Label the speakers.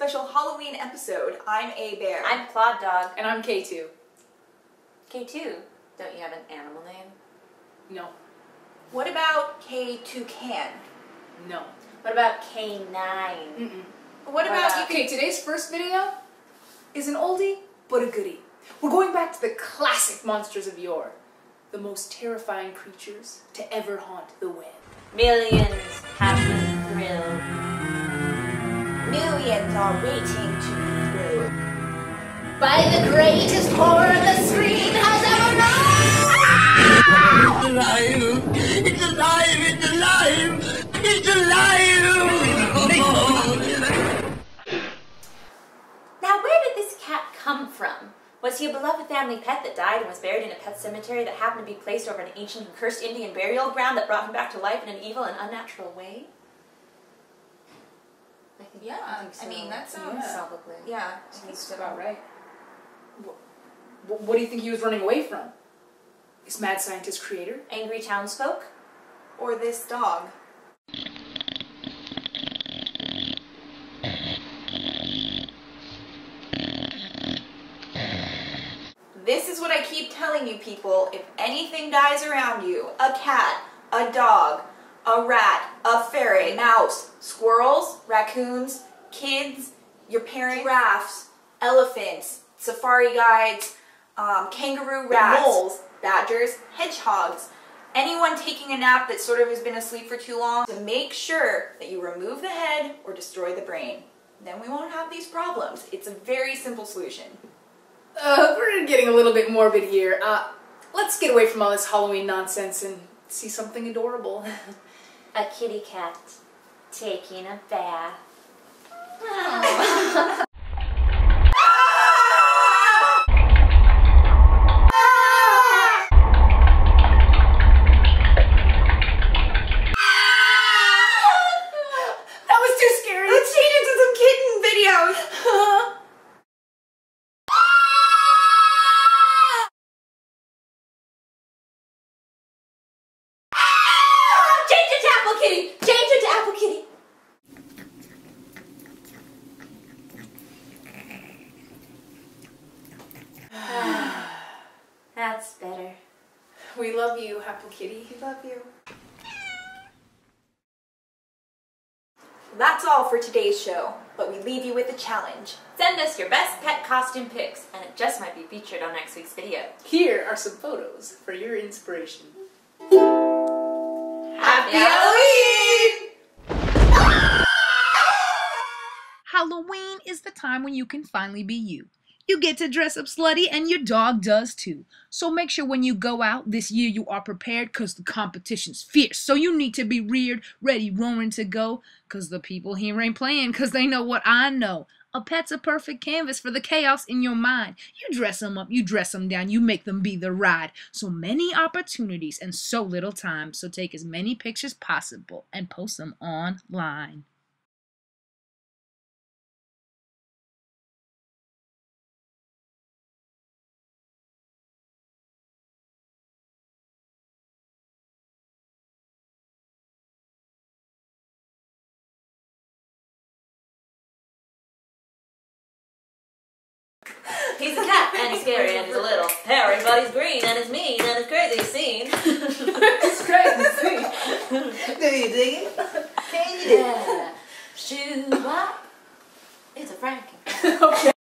Speaker 1: special Halloween episode. I'm A Bear.
Speaker 2: I'm Claude Dog.
Speaker 3: And I'm K2.
Speaker 2: K2? Don't you have an animal name?
Speaker 3: No.
Speaker 1: What about K2can?
Speaker 3: No.
Speaker 2: What about K9?
Speaker 3: Mm-mm.
Speaker 1: What about
Speaker 3: Okay, today's first video is an oldie but a goodie. We're going back to the classic monsters of yore. The most terrifying creatures to ever haunt the web.
Speaker 2: Millions have been thrilled.
Speaker 1: Millions are waiting to be thrilled
Speaker 2: By the greatest horror the screen has ever known!
Speaker 4: It's alive! It's alive! It's alive! It's alive!
Speaker 2: Now, where did this cat come from? Was he a beloved family pet that died and was buried in a pet cemetery that happened to be placed over an ancient and cursed Indian burial ground that brought him back to life in an evil and unnatural way? I think so.
Speaker 1: I mean, that sounds...
Speaker 2: Probably.
Speaker 1: Yeah,
Speaker 3: That's about right. What do you think he was running away from? This mad scientist creator?
Speaker 2: Angry townsfolk?
Speaker 1: Or this dog. This is what I keep telling you people. If anything dies around you, a cat, a dog, a rat, a ferret, mouse, squirrels, raccoons, kids, your parents, giraffes, elephants, safari guides, kangaroo rats, moles, badgers, hedgehogs, anyone taking a nap that sort of has been asleep for too long, to make sure that you remove the head or destroy the brain. Then we won't have these problems. It's a very simple solution.
Speaker 3: We're getting a little bit morbid here. Let's get away from all this Halloween nonsense and see something adorable.
Speaker 2: A kitty cat taking a bath.
Speaker 3: That was too scary.
Speaker 1: Let's change it to some kitten videos.
Speaker 2: Change it to Apple Kitty! Change it to Apple Kitty! That's better.
Speaker 3: We love you, Apple Kitty.
Speaker 1: We love you. That's all for today's show, but we leave you with a challenge.
Speaker 2: Send us your best pet costume pics, and it just might be featured on next week's video.
Speaker 3: Here are some photos for your inspiration.
Speaker 2: Happy
Speaker 1: Halloween!
Speaker 5: Halloween is the time when you can finally be you. You get to dress up slutty and your dog does too. So make sure when you go out this year you are prepared cause the competition's fierce. So you need to be reared, ready, roaring to go. Cause the people here ain't playing cause they know what I know. A pet's a perfect canvas for the chaos in your mind. You dress them up, you dress them down, you make them be the ride. So many opportunities and so little time. So take as many pictures possible and post them online.
Speaker 2: He's a cat, and he's scary, and he's a little hairy, but he's green, and he's mean, and it's crazy scene.
Speaker 3: It's crazy.
Speaker 1: Do you dig it? Can you dig it?
Speaker 2: Yeah. Shoo-wop. It's a Franken.
Speaker 3: Okay.